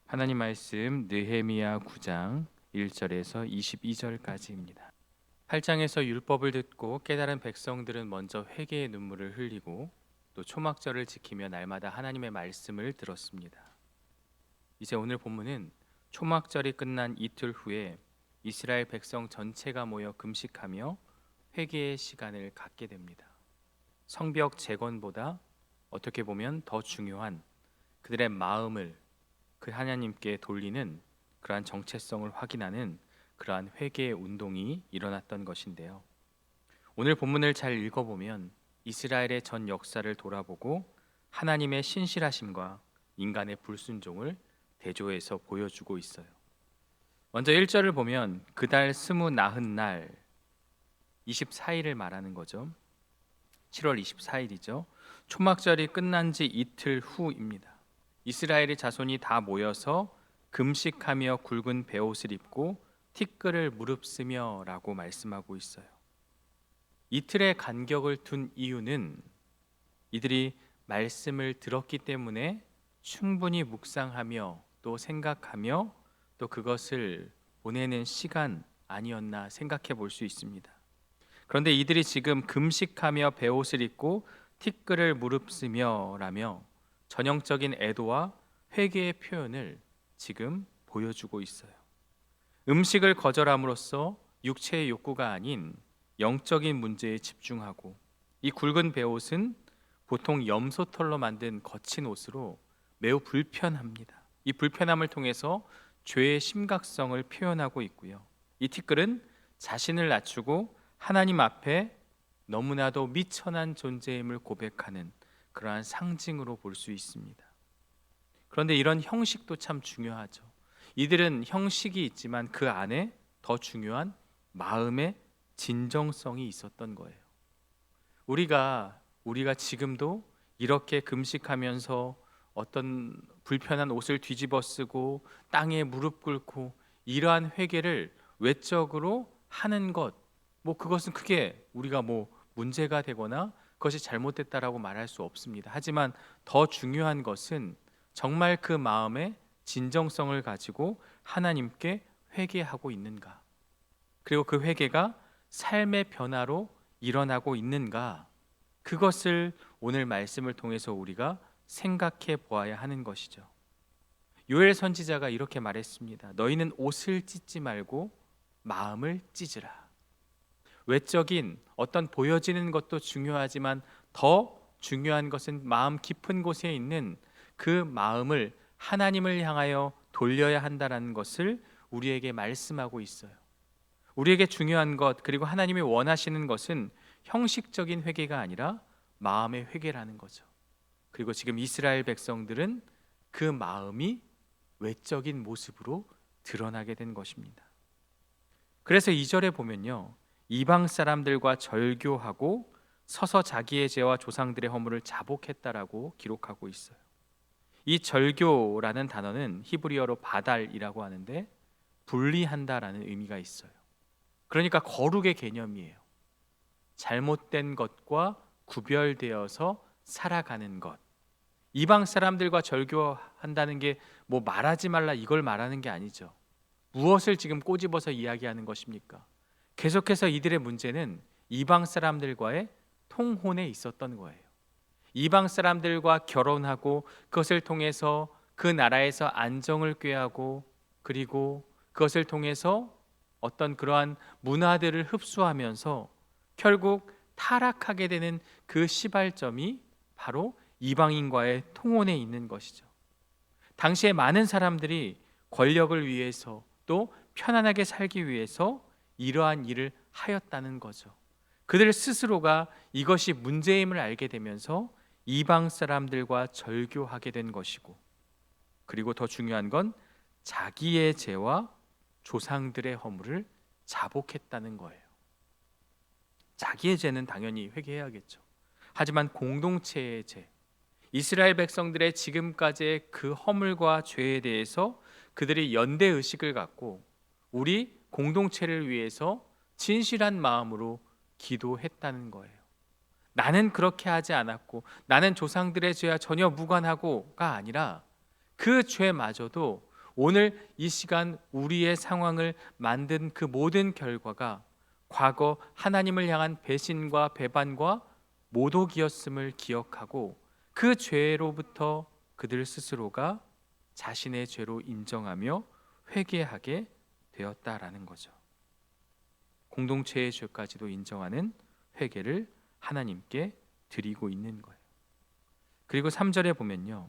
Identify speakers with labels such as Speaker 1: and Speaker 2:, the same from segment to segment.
Speaker 1: 하나님 말씀 느헤미야 9장 1절에서 22절까지입니다. 8장에서 율법을 듣고 깨달은 백성들은 먼저 회개의 눈물을 흘리고 또 초막절을 지키며 날마다 하나님의 말씀을 들었습니다. 이제 오늘 본문은 초막절이 끝난 이틀 후에 이스라엘 백성 전체가 모여 금식하며 회개의 시간을 갖게 됩니다. 성벽 재건보다 어떻게 보면 더 중요한 그들의 마음을 그 하나님께 돌리는 그러한 정체성을 확인하는 그러한 회개의 운동이 일어났던 것인데요. 오늘 본문을 잘 읽어보면 이스라엘의 전 역사를 돌아보고 하나님의 신실하심과 인간의 불순종을 대조해서 보여주고 있어요. 먼저 1절을 보면 그달 스무 나흔 날 24일을 말하는 거죠. 7월 24일이죠. 초막절이 끝난 지 이틀 후입니다. 이스라엘의 자손이 다 모여서 금식하며 굵은 베옷을 입고 티끌을 무릅쓰며 라고 말씀하고 있어요. 이틀의 간격을 둔 이유는 이들이 말씀을 들었기 때문에 충분히 묵상하며 또 생각하며 또 그것을 보내는 시간 아니었나 생각해 볼 수 있습니다. 그런데 이들이 지금 금식하며 베옷을 입고 티끌을 무릅쓰며 라며 전형적인 애도와 회개의 표현을 지금 보여주고 있어요. 음식을 거절함으로써 육체의 욕구가 아닌 영적인 문제에 집중하고, 이 굵은 베옷은 보통 염소털로 만든 거친 옷으로 매우 불편합니다. 이 불편함을 통해서 죄의 심각성을 표현하고 있고요. 이 티끌은 자신을 낮추고 하나님 앞에 너무나도 미천한 존재임을 고백하는 그러한 상징으로 볼 수 있습니다. 그런데 이런 형식도 참 중요하죠. 이들은 형식이 있지만 그 안에 더 중요한 마음의 진정성이 있었던 거예요. 우리가 지금도 이렇게 금식하면서 어떤 불편한 옷을 뒤집어 쓰고 땅에 무릎 꿇고 이러한 회개를 외적으로 하는 것, 그것은 크게 우리가 문제가 되거나 그것이 잘못됐다라고 말할 수 없습니다. 하지만 더 중요한 것은 정말 그 마음의 진정성을 가지고 하나님께 회개하고 있는가, 그리고 그 회개가 삶의 변화로 일어나고 있는가, 그것을 오늘 말씀을 통해서 우리가 생각해 보아야 하는 것이죠. 요엘 선지자가 이렇게 말했습니다. 너희는 옷을 찢지 말고 마음을 찢으라. 외적인 어떤 보여지는 것도 중요하지만 더 중요한 것은 마음 깊은 곳에 있는 그 마음을 하나님을 향하여 돌려야 한다는 것을 우리에게 말씀하고 있어요. 우리에게 중요한 것, 그리고 하나님이 원하시는 것은 형식적인 회개가 아니라 마음의 회개라는 거죠. 그리고 지금 이스라엘 백성들은 그 마음이 외적인 모습으로 드러나게 된 것입니다. 그래서 2절에 보면요, 이방 사람들과 절교하고 서서 자기의 죄와 조상들의 허물을 자복했다라고 기록하고 있어요. 이 절교라는 단어는 히브리어로 바달이라고 하는데 분리한다라는 의미가 있어요. 그러니까 거룩의 개념이에요. 잘못된 것과 구별되어서 살아가는 것. 이방 사람들과 절교한다는 게 말하지 말라 이걸 말하는 게 아니죠. 무엇을 지금 꼬집어서 이야기하는 것입니까? 계속해서 이들의 문제는 이방 사람들과의 통혼에 있었던 거예요. 이방 사람들과 결혼하고 그것을 통해서 그 나라에서 안정을 꾀하고, 그리고 그것을 통해서 어떤 그러한 문화들을 흡수하면서 결국 타락하게 되는 그 시발점이 바로 이방인과의 통혼에 있는 것이죠. 당시에 많은 사람들이 권력을 위해서 또 편안하게 살기 위해서 이러한 일을 하였다는 거죠. 그들 스스로가 이것이 문제임을 알게 되면서 이방 사람들과 절교하게 된 것이고, 그리고 더 중요한 건 자기의 죄와 조상들의 허물을 자복했다는 거예요. 자기의 죄는 당연히 회개해야겠죠. 하지만 공동체의 죄, 이스라엘 백성들의 지금까지의 그 허물과 죄에 대해서 그들이 연대의식을 갖고 우리 공동체를 위해서 진실한 마음으로 기도했다는 거예요. 나는 그렇게 하지 않았고 나는 조상들의 죄와 전혀 무관하고가 아니라 그 죄마저도 오늘 이 시간 우리의 상황을 만든 그 모든 결과가 과거 하나님을 향한 배신과 배반과 모독이었음을 기억하고 그 죄로부터 그들 스스로가 자신의 죄로 인정하며 회개하게 되었다라는 거죠. 공동체의 죄까지도 인정하는 회개를 하나님께 드리고 있는 거예요. 그리고 3절에 보면요,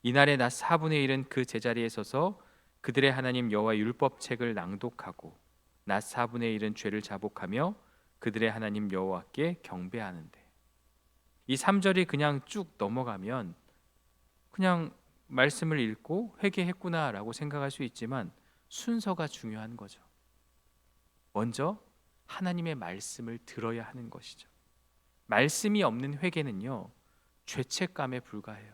Speaker 1: 이날에 낮 4분의 1은 그 제자리에 서서 그들의 하나님 여호와 율법책을 낭독하고 낮 4분의 1은 죄를 자복하며 그들의 하나님 여호와께 경배하는데, 이 3절이 그냥 쭉 넘어가면 그냥 말씀을 읽고 회개했구나라고 생각할 수 있지만 순서가 중요한 거죠. 먼저 하나님의 말씀을 들어야 하는 것이죠. 말씀이 없는 회개는요, 죄책감에 불과해요.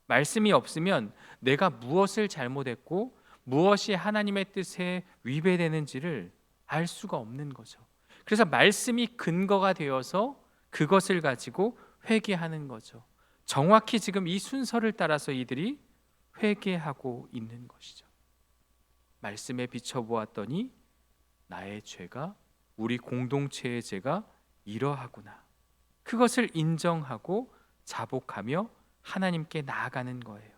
Speaker 1: 말씀이 없으면 내가 무엇을 잘못했고 무엇이 하나님의 뜻에 위배되는지를 알 수가 없는 거죠. 그래서 말씀이 근거가 되어서 그것을 가지고 회개하는 거죠. 정확히 지금 이 순서를 따라서 이들이 회개하고 있는 것이죠. 말씀에 비춰보았더니 나의 죄가, 우리 공동체의 죄가 이러하구나. 그것을 인정하고 자복하며 하나님께 나아가는 거예요.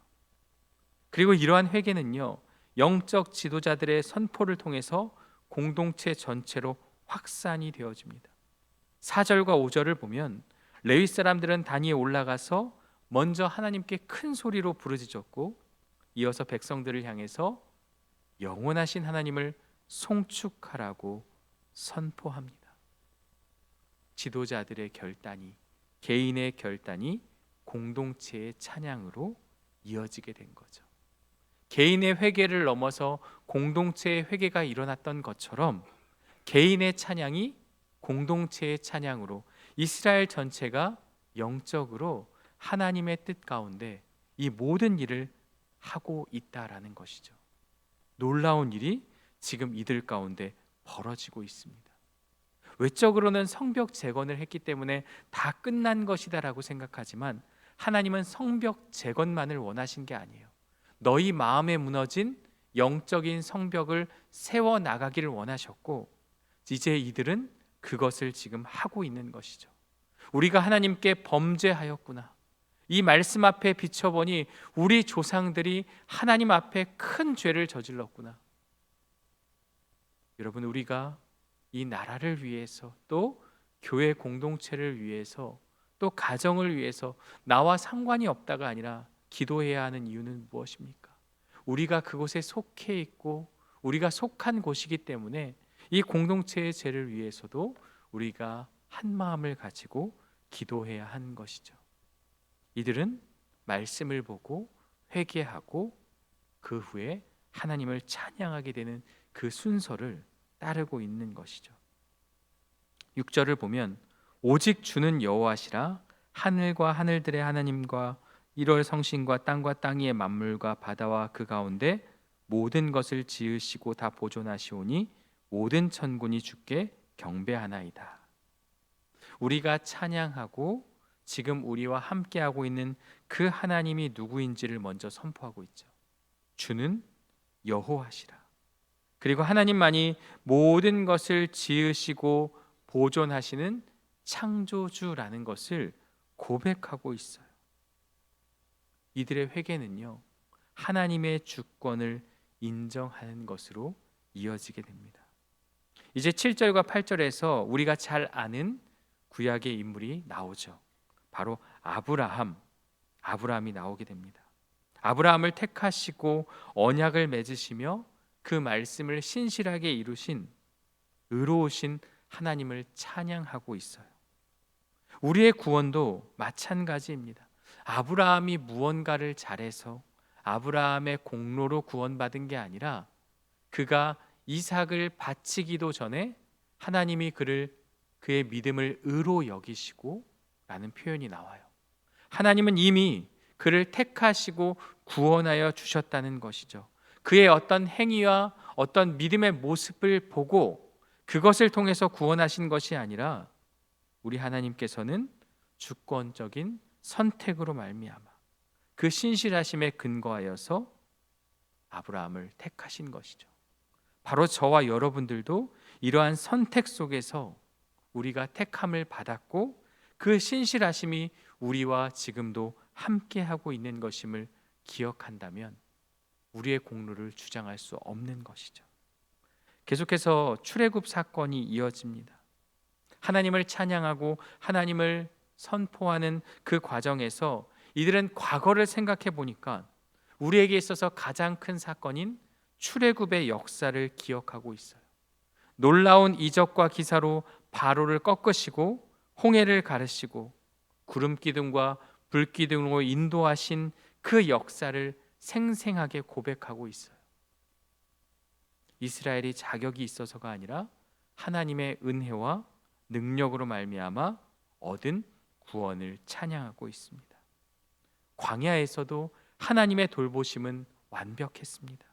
Speaker 1: 그리고 이러한 회개는요, 영적 지도자들의 선포를 통해서 공동체 전체로 확산이 되어집니다. 4절과 5절을 보면 레위 사람들은 단위에 올라가서 먼저 하나님께 큰 소리로 부르짖었고, 이어서 백성들을 향해서 영원하신 하나님을 송축하라고 선포합니다. 지도자들의 결단이, 개인의 결단이 공동체의 찬양으로 이어지게 된 거죠. 개인의 회개를 넘어서 공동체의 회개가 일어났던 것처럼 개인의 찬양이 공동체의 찬양으로 이스라엘 전체가 영적으로 하나님의 뜻 가운데 이 모든 일을 하고 있다라는 것이죠. 놀라운 일이 지금 이들 가운데 벌어지고 있습니다. 외적으로는 성벽 재건을 했기 때문에 다 끝난 것이다라고 생각하지만 하나님은 성벽 재건만을 원하신 게 아니에요. 너희 마음에 무너진 영적인 성벽을 세워 나가기를 원하셨고, 이제 이들은 그것을 지금 하고 있는 것이죠. 우리가 하나님께 범죄하였구나. 이 말씀 앞에 비춰보니 우리 조상들이 하나님 앞에 큰 죄를 저질렀구나. 여러분, 우리가 이 나라를 위해서, 또 교회 공동체를 위해서, 또 가정을 위해서 나와 상관이 없다가 아니라 기도해야 하는 이유는 무엇입니까? 우리가 그곳에 속해 있고 우리가 속한 곳이기 때문에 이 공동체의 죄를 위해서도 우리가 한 마음을 가지고 기도해야 하는 것이죠. 이들은 말씀을 보고 회개하고 그 후에 하나님을 찬양하게 되는 그 순서를 따르고 있는 것이죠. 6절을 보면 오직 주는 여호와시라, 하늘과 하늘들의 하나님과 1월 성신과 땅과 땅 위의 만물과 바다와 그 가운데 모든 것을 지으시고 다 보존하시오니 모든 천군이 주께 경배하나이다. 우리가 찬양하고 지금 우리와 함께하고 있는 그 하나님이 누구인지를 먼저 선포하고 있죠. 주는 여호와시라. 그리고 하나님만이 모든 것을 지으시고 보존하시는 창조주라는 것을 고백하고 있어요. 이들의 회개는요, 하나님의 주권을 인정하는 것으로 이어지게 됩니다. 이제 7절과 8절에서 우리가 잘 아는 구약의 인물이 나오죠. 바로 아브라함이 나오게 됩니다. 아브라함을 택하시고 언약을 맺으시며 그 말씀을 신실하게 이루신 의로우신 하나님을 찬양하고 있어요. 우리의 구원도 마찬가지입니다. 아브라함이 무언가를 잘해서 아브라함의 공로로 구원받은 게 아니라 그가 이삭을 바치기도 전에 하나님이 그의 믿음을 의로 여기시고 라는 표현이 나와요. 하나님은 이미 그를 택하시고 구원하여 주셨다는 것이죠. 그의 어떤 행위와 어떤 믿음의 모습을 보고 그것을 통해서 구원하신 것이 아니라 우리 하나님께서는 주권적인 선택으로 말미암아 그 신실하심에 근거하여서 아브라함을 택하신 것이죠. 바로 저와 여러분들도 이러한 선택 속에서 우리가 택함을 받았고 그 신실하심이 우리와 지금도 함께하고 있는 것임을 기억한다면 우리의 공로를 주장할 수 없는 것이죠. 계속해서 출애굽 사건이 이어집니다. 하나님을 찬양하고 하나님을 선포하는 그 과정에서 이들은 과거를 생각해 보니까 우리에게 있어서 가장 큰 사건인 출애굽의 역사를 기억하고 있어요. 놀라운 이적과 기사로 바로를 꺾으시고 홍해를 가르시고 구름 기둥과 불 기둥으로 인도하신 그 역사를 생생하게 고백하고 있어요. 이스라엘이 자격이 있어서가 아니라 하나님의 은혜와 능력으로 말미암아 얻은 구원을 찬양하고 있습니다. 광야에서도 하나님의 돌보심은 완벽했습니다.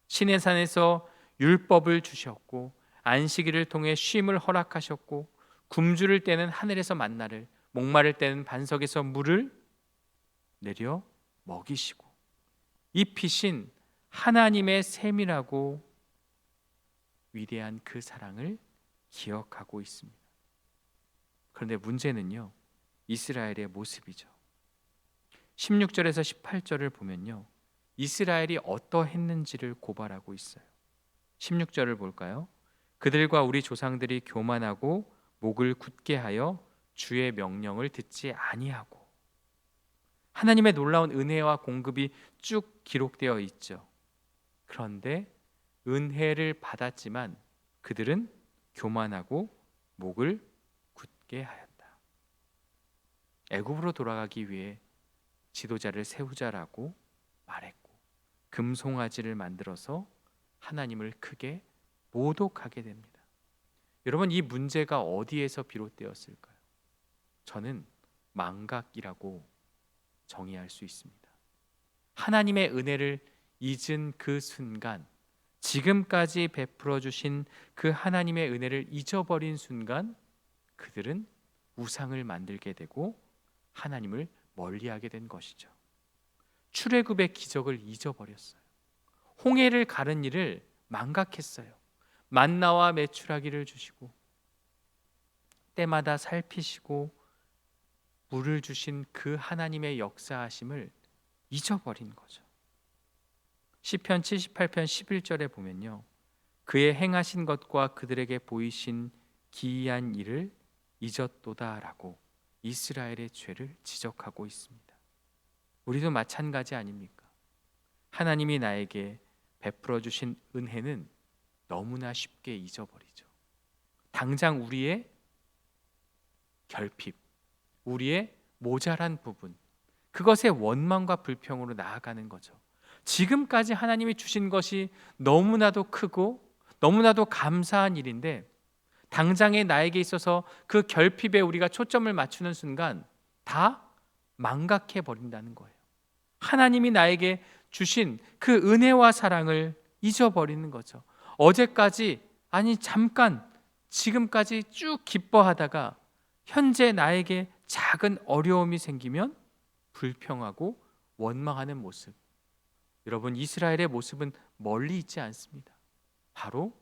Speaker 1: 시내산에서 율법을 주셨고 안식일을 통해 쉼을 허락하셨고 굶주릴 때는 하늘에서 만나를, 목마를 때는 반석에서 물을 내려 먹이시고 입히신 하나님의 세밀하고 위대한 그 사랑을 기억하고 있습니다. 그런데 문제는요, 이스라엘의 모습이죠. 16절에서 18절을 보면요, 이스라엘이 어떠했는지를 고발하고 있어요. 16절을 볼까요? 그들과 우리 조상들이 교만하고 목을 굳게 하여 주의 명령을 듣지 아니하고. 하나님의 놀라운 은혜와 공급이 쭉 기록되어 있죠. 그런데 은혜를 받았지만 그들은 교만하고 목을 굳게 하였다. 애굽으로 돌아가기 위해 지도자를 세우자라고 말했고 금송아지를 만들어서 하나님을 크게 모독하게 됩니다. 여러분, 이 문제가 어디에서 비롯되었을까요? 저는 망각이라고 정의할 수 있습니다. 하나님의 은혜를 잊은 그 순간, 지금까지 베풀어 주신 그 하나님의 은혜를 잊어버린 순간 그들은 우상을 만들게 되고 하나님을 멀리하게 된 것이죠. 출애굽의 기적을 잊어버렸어요. 홍해를 가른 일을 망각했어요. 만나와 메추라기를 주시고 때마다 살피시고 물을 주신 그 하나님의 역사하심을 잊어버린 거죠. 시편 78편 11절에 보면요, 그의 행하신 것과 그들에게 보이신 기이한 일을 잊었도다라고 이스라엘의 죄를 지적하고 있습니다. 우리도 마찬가지 아닙니까? 하나님이 나에게 베풀어 주신 은혜는 너무나 쉽게 잊어버리죠. 당장 우리의 결핍, 우리의 모자란 부분, 그것의 원망과 불평으로 나아가는 거죠. 지금까지 하나님이 주신 것이 너무나도 크고 너무나도 감사한 일인데 당장에 나에게 있어서 그 결핍에 우리가 초점을 맞추는 순간 다 망각해 버린다는 거예요. 하나님이 나에게 주신 그 은혜와 사랑을 잊어버리는 거죠. 어제까지, 아니 잠깐, 지금까지 쭉 기뻐하다가 현재 나에게 작은 어려움이 생기면 불평하고 원망하는 모습. 여러분, 이스라엘의 모습은 멀리 있지 않습니다. 바로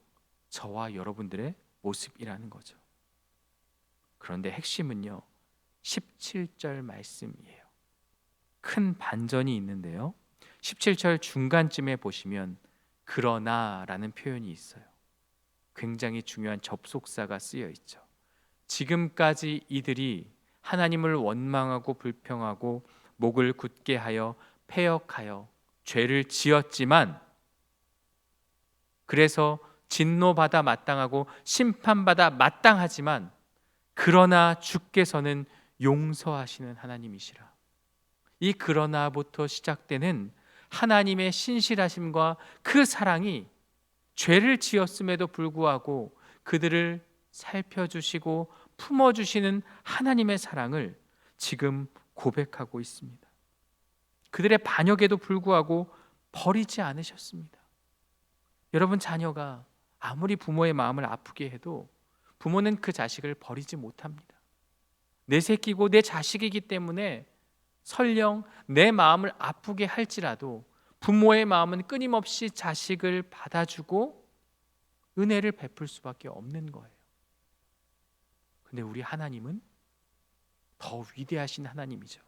Speaker 1: 저와 여러분들의 모습이라는 거죠. 그런데 핵심은요, 17절 말씀이에요. 큰 반전이 있는데요, 17절 중간쯤에 보시면 그러나라는 표현이 있어요. 굉장히 중요한 접속사가 쓰여 있죠. 지금까지 이들이 하나님을 원망하고 불평하고 목을 굳게 하여 패역하여 죄를 지었지만, 그래서 진노받아 마땅하고 심판받아 마땅하지만 그러나 주께서는 용서하시는 하나님이시라. 이 그러나부터 시작되는 하나님의 신실하심과 그 사랑이 죄를 지었음에도 불구하고 그들을 살펴주시고 품어주시는 하나님의 사랑을 지금 고백하고 있습니다. 그들의 반역에도 불구하고 버리지 않으셨습니다. 여러분, 자녀가 아무리 부모의 마음을 아프게 해도 부모는 그 자식을 버리지 못합니다. 내 새끼고 내 자식이기 때문에 설령 내 마음을 아프게 할지라도 부모의 마음은 끊임없이 자식을 받아주고 은혜를 베풀 수밖에 없는 거예요. 근데 우리 하나님은 더 위대하신 하나님이죠.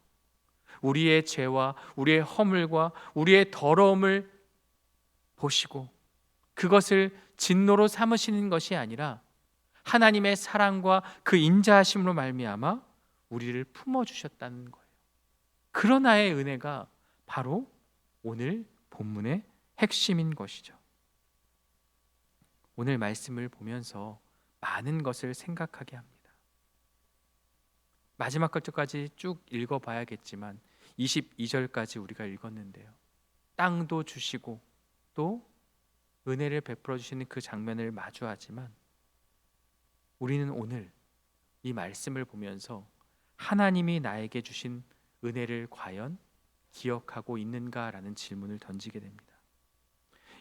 Speaker 1: 우리의 죄와 우리의 허물과 우리의 더러움을 보시고 그것을 진노로 삼으시는 것이 아니라 하나님의 사랑과 그 인자하심으로 말미암아 우리를 품어주셨다는 거예요. 그러나의 은혜가 바로 오늘 본문의 핵심인 것이죠. 오늘 말씀을 보면서 많은 것을 생각하게 합니다. 마지막 것까지 쭉 읽어봐야겠지만 22절까지 우리가 읽었는데요. 땅도 주시고 또 은혜를 베풀어 주시는 그 장면을 마주하지만 우리는 오늘 이 말씀을 보면서 하나님이 나에게 주신 은혜를 과연 기억하고 있는가라는 질문을 던지게 됩니다.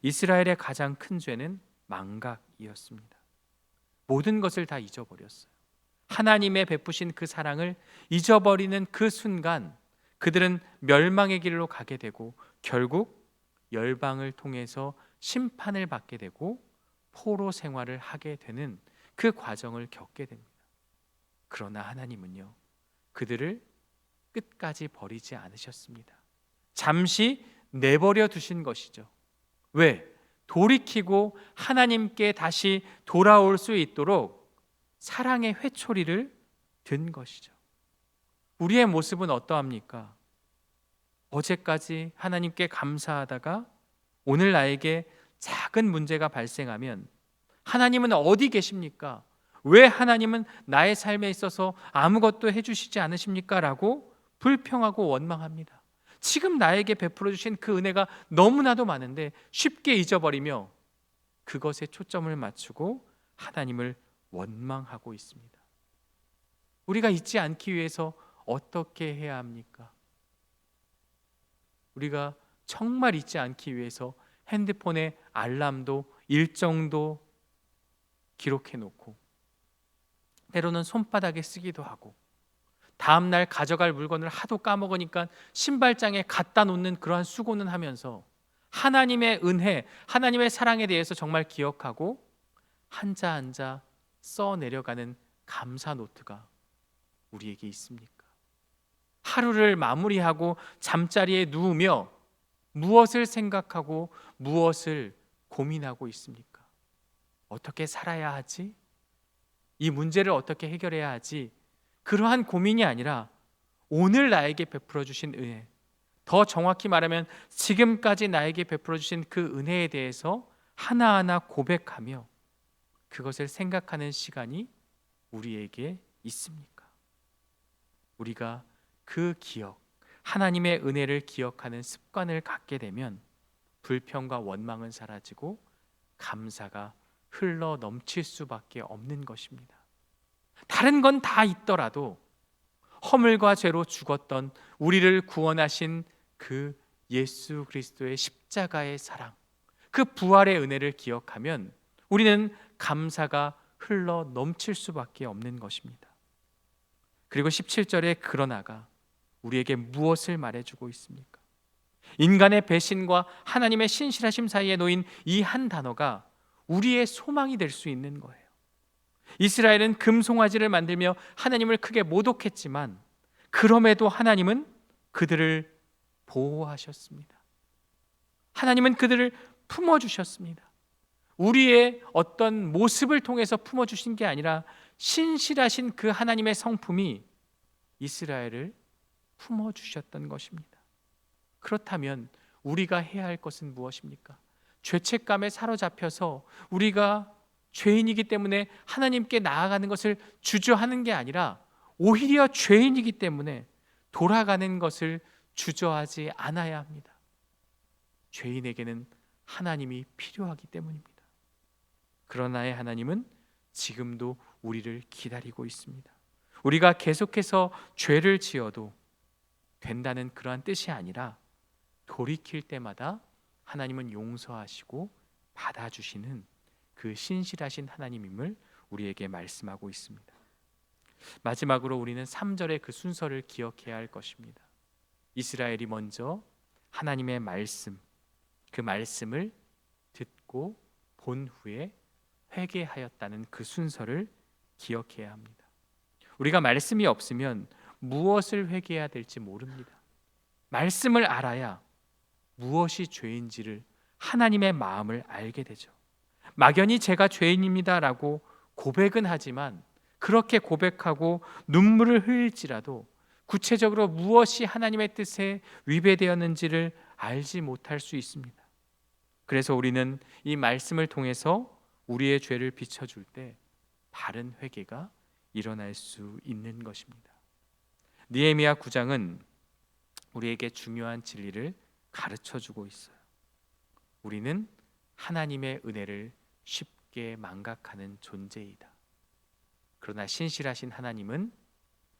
Speaker 1: 이스라엘의 가장 큰 죄는 망각이었습니다. 모든 것을 다 잊어버렸어요. 하나님의 베푸신 그 사랑을 잊어버리는 그 순간 그들은 멸망의 길로 가게 되고 결국 열방을 통해서 심판을 받게 되고 포로 생활을 하게 되는 그 과정을 겪게 됩니다. 그러나 하나님은요, 그들을 끝까지 버리지 않으셨습니다. 잠시 내버려 두신 것이죠. 왜? 돌이키고 하나님께 다시 돌아올 수 있도록 사랑의 회초리를 든 것이죠. 우리의 모습은 어떠합니까? 어제까지 하나님께 감사하다가 오늘 나에게 작은 문제가 발생하면 하나님은 어디 계십니까? 왜 하나님은 나의 삶에 있어서 아무것도 해주시지 않으십니까? 라고 불평하고 원망합니다. 지금 나에게 베풀어 주신 그 은혜가 너무나도 많은데 쉽게 잊어버리며 그것에 초점을 맞추고 하나님을 원망하고 있습니다. 우리가 잊지 않기 위해서 어떻게 해야 합니까? 우리가 정말 잊지 않기 위해서 핸드폰에 알람도 일정도 기록해 놓고 때로는 손바닥에 쓰기도 하고 다음날 가져갈 물건을 하도 까먹으니까 신발장에 갖다 놓는 그러한 수고는 하면서 하나님의 은혜, 하나님의 사랑에 대해서 정말 기억하고 한자 한자 써 내려가는 감사 노트가 우리에게 있습니까? 하루를 마무리하고 잠자리에 누우며 무엇을 생각하고 무엇을 고민하고 있습니까? 어떻게 살아야 하지? 이 문제를 어떻게 해결해야 하지? 그러한 고민이 아니라 오늘 나에게 베풀어 주신 은혜, 더 정확히 말하면 지금까지 나에게 베풀어 주신 그 은혜에 대해서 하나하나 고백하며 그것을 생각하는 시간이 우리에게 있습니까? 우리가 그 기억, 하나님의 은혜를 기억하는 습관을 갖게 되면 불평과 원망은 사라지고 감사가 흘러 넘칠 수밖에 없는 것입니다. 다른 건 다 있더라도 허물과 죄로 죽었던 우리를 구원하신 그 예수 그리스도의 십자가의 사랑, 그 부활의 은혜를 기억하면 우리는 감사가 흘러 넘칠 수밖에 없는 것입니다. 그리고 17절에 그러나가 우리에게 무엇을 말해주고 있습니까? 인간의 배신과 하나님의 신실하심 사이에 놓인 이 한 단어가 우리의 소망이 될 수 있는 거예요. 이스라엘은 금송아지를 만들며 하나님을 크게 모독했지만 그럼에도 하나님은 그들을 보호하셨습니다. 하나님은 그들을 품어주셨습니다. 우리의 어떤 모습을 통해서 품어주신 게 아니라 신실하신 그 하나님의 성품이 이스라엘을 품어주셨던 것입니다. 그렇다면 우리가 해야 할 것은 무엇입니까? 죄책감에 사로잡혀서 우리가 죄인이기 때문에 하나님께 나아가는 것을 주저하는 게 아니라 오히려 죄인이기 때문에 돌아가는 것을 주저하지 않아야 합니다. 죄인에게는 하나님이 필요하기 때문입니다. 그러나의 하나님은 지금도 우리를 기다리고 있습니다. 우리가 계속해서 죄를 지어도 된다는 그러한 뜻이 아니라 돌이킬 때마다 하나님은 용서하시고 받아주시는 그 신실하신 하나님임을 우리에게 말씀하고 있습니다. 마지막으로 우리는 3절의 그 순서를 기억해야 할 것입니다. 이스라엘이 먼저 하나님의 말씀, 그 말씀을 듣고 본 후에 회개하였다는 그 순서를 기억해야 합니다. 우리가 말씀이 없으면 무엇을 회개해야 될지 모릅니다. 말씀을 알아야 무엇이 죄인지를, 하나님의 마음을 알게 되죠. 막연히 제가 죄인입니다라고 고백은 하지만, 그렇게 고백하고 눈물을 흘릴지라도 구체적으로 무엇이 하나님의 뜻에 위배되었는지를 알지 못할 수 있습니다. 그래서 우리는 이 말씀을 통해서 우리의 죄를 비춰줄 때 바른 회개가 일어날 수 있는 것입니다. 느헤미야 9장은 우리에게 중요한 진리를 가르쳐주고 있어요. 우리는 하나님의 은혜를 쉽게 망각하는 존재이다. 그러나 신실하신 하나님은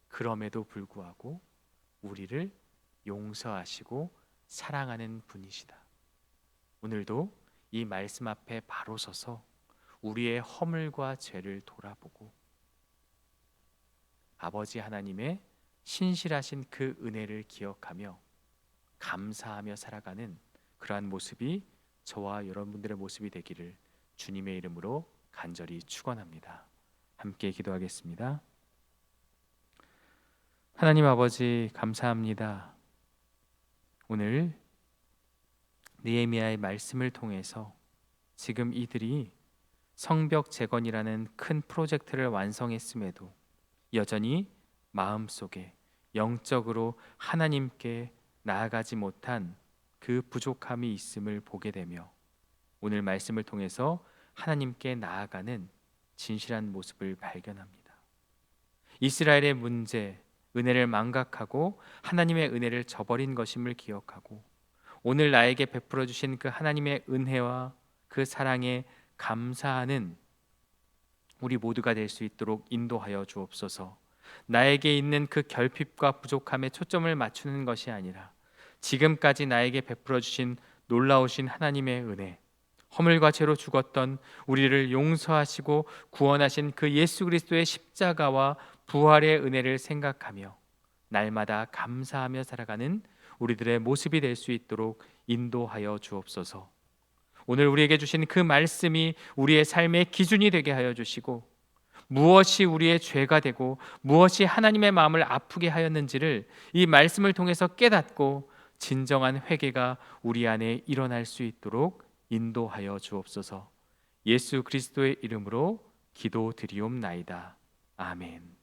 Speaker 1: 그럼에도 불구하고 우리를 용서하시고 사랑하는 분이시다. 오늘도 이 말씀 앞에 바로 서서 우리의 허물과 죄를 돌아보고 아버지 하나님의 신실하신 그 은혜를 기억하며 감사하며 살아가는 그러한 모습이 저와 여러분들의 모습이 되기를 주님의 이름으로 간절히 축원합니다. 함께 기도하겠습니다. 하나님 아버지, 감사합니다. 오늘 느헤미야의 말씀을 통해서 지금 이들이 성벽 재건이라는 큰 프로젝트를 완성했음에도 여전히 마음속에 영적으로 하나님께 나아가지 못한 그 부족함이 있음을 보게 되며, 오늘 말씀을 통해서 하나님께 나아가는 진실한 모습을 발견합니다. 이스라엘의 문제, 은혜를 망각하고 하나님의 은혜를 저버린 것임을 기억하고, 오늘 나에게 베풀어 주신 그 하나님의 은혜와 그 사랑에 감사하는 우리 모두가 될 수 있도록 인도하여 주옵소서. 나에게 있는 그 결핍과 부족함에 초점을 맞추는 것이 아니라 지금까지 나에게 베풀어 주신 놀라우신 하나님의 은혜, 허물과 죄로 죽었던 우리를 용서하시고 구원하신 그 예수 그리스도의 십자가와 부활의 은혜를 생각하며 날마다 감사하며 살아가는 우리들의 모습이 될 수 있도록 인도하여 주옵소서. 오늘 우리에게 주신 그 말씀이 우리의 삶의 기준이 되게 하여 주시고, 무엇이 우리의 죄가 되고 무엇이 하나님의 마음을 아프게 하였는지를 이 말씀을 통해서 깨닫고 진정한 회개가 우리 안에 일어날 수 있도록 인도하여 주옵소서. 예수 그리스도의 이름으로 기도드리옵나이다. 아멘.